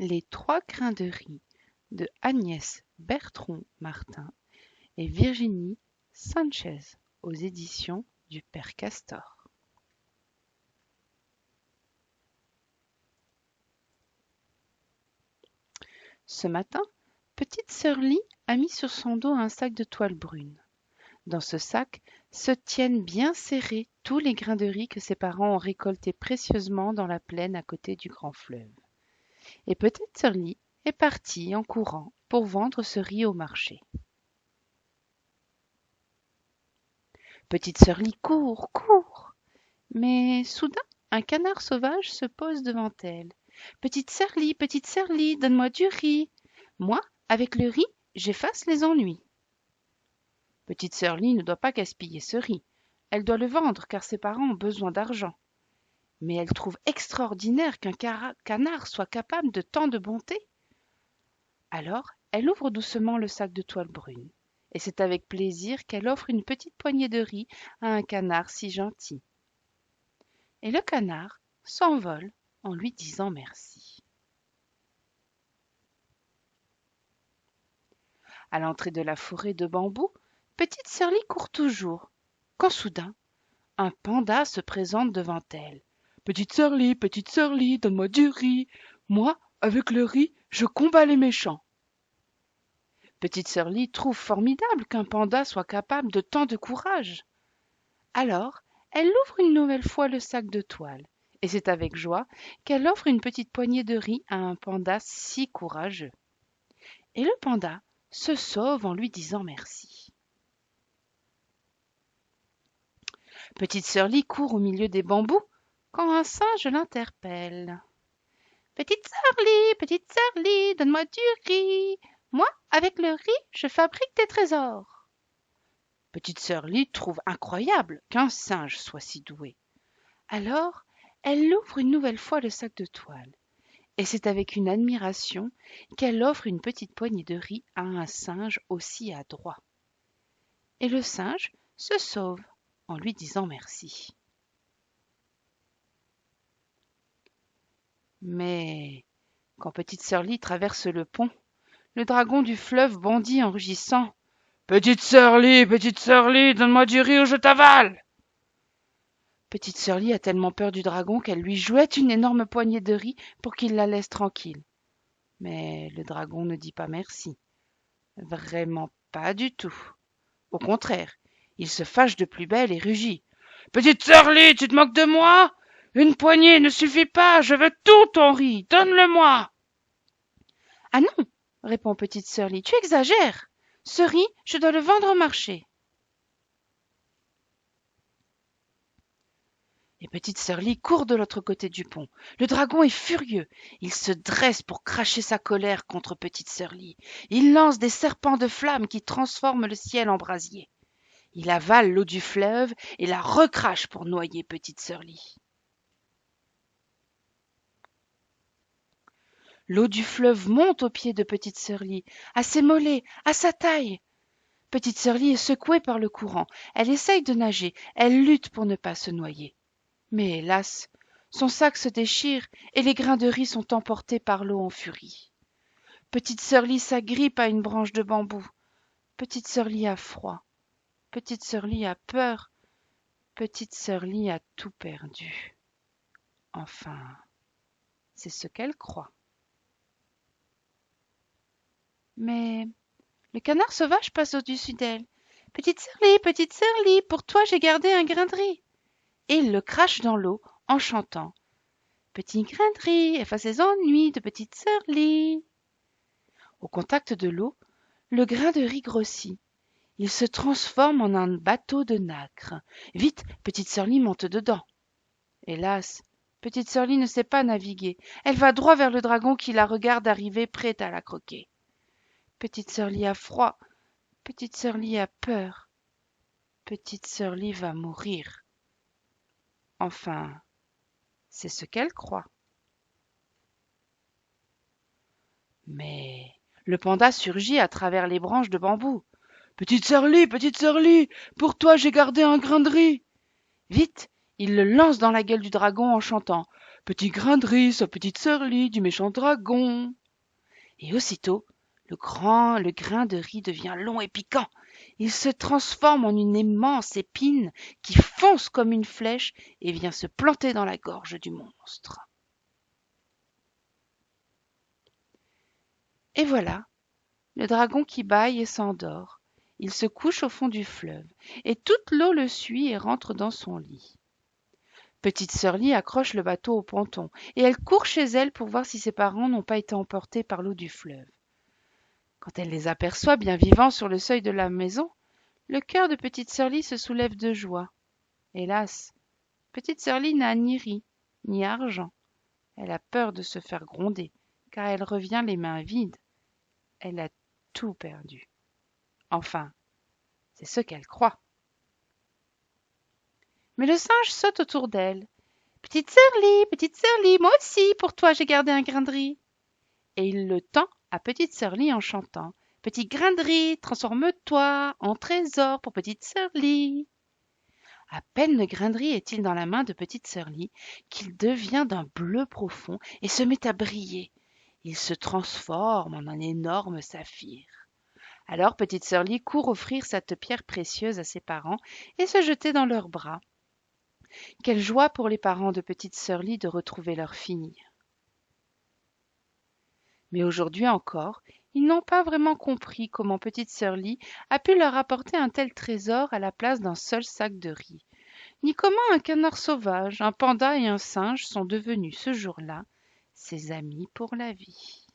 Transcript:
Les 3 grains de riz de Agnès Bertrand-Martin et Virginie Sanchez aux éditions du Père Castor. Ce matin, petite sœur Lie a mis sur son dos un sac de toile brune. Dans ce sac se tiennent bien serrés tous les grains de riz que ses parents ont récoltés précieusement dans la plaine à côté du grand fleuve. Et petite sœur Lie est partie en courant pour vendre ce riz au marché. Petite sœur Lie court, court. Mais soudain, un canard sauvage se pose devant elle. Petite sœur Lie, donne-moi du riz. Moi, avec le riz, j'efface les ennuis. Petite sœur Lie ne doit pas gaspiller ce riz. Elle doit le vendre car ses parents ont besoin d'argent. Mais elle trouve extraordinaire qu'un canard soit capable de tant de bonté. Alors, elle ouvre doucement le sac de toile brune. Et c'est avec plaisir qu'elle offre une petite poignée de riz à un canard si gentil. Et le canard s'envole en lui disant merci. À l'entrée de la forêt de bambous, petite sœur Lie court toujours, quand soudain, un panda se présente devant elle. Petite sœur Lie, donne-moi du riz. Moi, avec le riz, je combats les méchants. Petite sœur Lie trouve formidable qu'un panda soit capable de tant de courage. Alors, elle ouvre une nouvelle fois le sac de toile, et c'est avec joie qu'elle offre une petite poignée de riz à un panda si courageux. Et le panda se sauve en lui disant merci. Petite sœur Lie court au milieu des bambous quand un singe l'interpelle. Petite sœur Lie, donne-moi du riz. Moi, avec le riz, je fabrique des trésors. Petite sœur Lie trouve incroyable qu'un singe soit si doué. Alors, elle ouvre une nouvelle fois le sac de toile. Et c'est avec une admiration qu'elle offre une petite poignée de riz à un singe aussi adroit. Et le singe se sauve en lui disant merci. Mais quand petite sœur Lie traverse le pont, le dragon du fleuve bondit en rugissant. Petite sœur Lie, donne-moi du riz ou je t'avale. Petite sœur Lie a tellement peur du dragon qu'elle lui jouette une énorme poignée de riz pour qu'il la laisse tranquille. Mais le dragon ne dit pas merci. Vraiment pas du tout. Au contraire, il se fâche de plus belle et rugit. Petite sœur Lie, tu te moques de moi? Une poignée ne suffit pas, je veux tout ton riz, donne-le-moi. Ah non, répond petite sœur Lie, tu exagères. Ce riz, je dois le vendre au marché. Et petite sœur Lie court de l'autre côté du pont. Le dragon est furieux. Il se dresse pour cracher sa colère contre petite sœur Lie. Il lance des serpents de flammes qui transforment le ciel en brasier. Il avale l'eau du fleuve et la recrache pour noyer petite sœur Lie. L'eau du fleuve monte aux pieds de petite sœur Lie, à ses mollets, à sa taille. Petite sœur Lie est secouée par le courant. Elle essaye de nager. Elle lutte pour ne pas se noyer. Mais hélas, son sac se déchire et les grains de riz sont emportés par l'eau en furie. Petite sœur Lie s'agrippe à une branche de bambou. Petite sœur Lie a froid. Petite sœur Lie a peur. Petite sœur Lie a tout perdu. Enfin, c'est ce qu'elle croit. Mais le canard sauvage passe au-dessus d'elle. Petite sœur Lie, pour toi j'ai gardé un grain de riz. Et il le crache dans l'eau en chantant. Petit grain de riz, efface les ennuis de petite sœur Lie. Au contact de l'eau, le grain de riz grossit. Il se transforme en un bateau de nacre. Vite, petite sœur Lie monte dedans. Hélas, petite sœur Lie ne sait pas naviguer. Elle va droit vers le dragon qui la regarde arriver prête à la croquer. Petite sœur Lie a froid. Petite sœur Lie a peur. Petite sœur Lie va mourir. Enfin, c'est ce qu'elle croit. Mais le panda surgit à travers les branches de bambou. Petite sœur Lie, pour toi j'ai gardé un grain de riz. Vite, il le lance dans la gueule du dragon en chantant. Petit grain de riz, sa petite sœur lit du méchant dragon. Et aussitôt, le grain de riz devient long et piquant. Il se transforme en une immense épine qui fonce comme une flèche et vient se planter dans la gorge du monstre. Et voilà, le dragon qui bâille et s'endort. Il se couche au fond du fleuve, et toute l'eau le suit et rentre dans son lit. Petite sœur Lie accroche le bateau au ponton, et elle court chez elle pour voir si ses parents n'ont pas été emportés par l'eau du fleuve. Quand elle les aperçoit bien vivants sur le seuil de la maison, le cœur de petite sœur Lie se soulève de joie. Hélas, petite sœur Lie n'a ni riz, ni argent. Elle a peur de se faire gronder, car elle revient les mains vides. Elle a tout perdu. Enfin, c'est ce qu'elle croit. Mais le singe saute autour d'elle. Petite sœur Lie, moi aussi, pour toi j'ai gardé un grain de riz. Et il le tend à petite sœur Lie en chantant. Petit grain de riz, transforme-toi en trésor pour petite sœur Lie. À peine le grain de riz est-il dans la main de petite sœur Lie qu'il devient d'un bleu profond et se met à briller. Il se transforme en un énorme saphir. Alors petite sœur Lie court offrir cette pierre précieuse à ses parents et se jeter dans leurs bras. Quelle joie pour les parents de petite sœur Lie de retrouver leur fille. Mais aujourd'hui encore, ils n'ont pas vraiment compris comment petite sœur Lie a pu leur apporter un tel trésor à la place d'un seul sac de riz, ni comment un canard sauvage, un panda et un singe sont devenus ce jour-là ses amis pour la vie.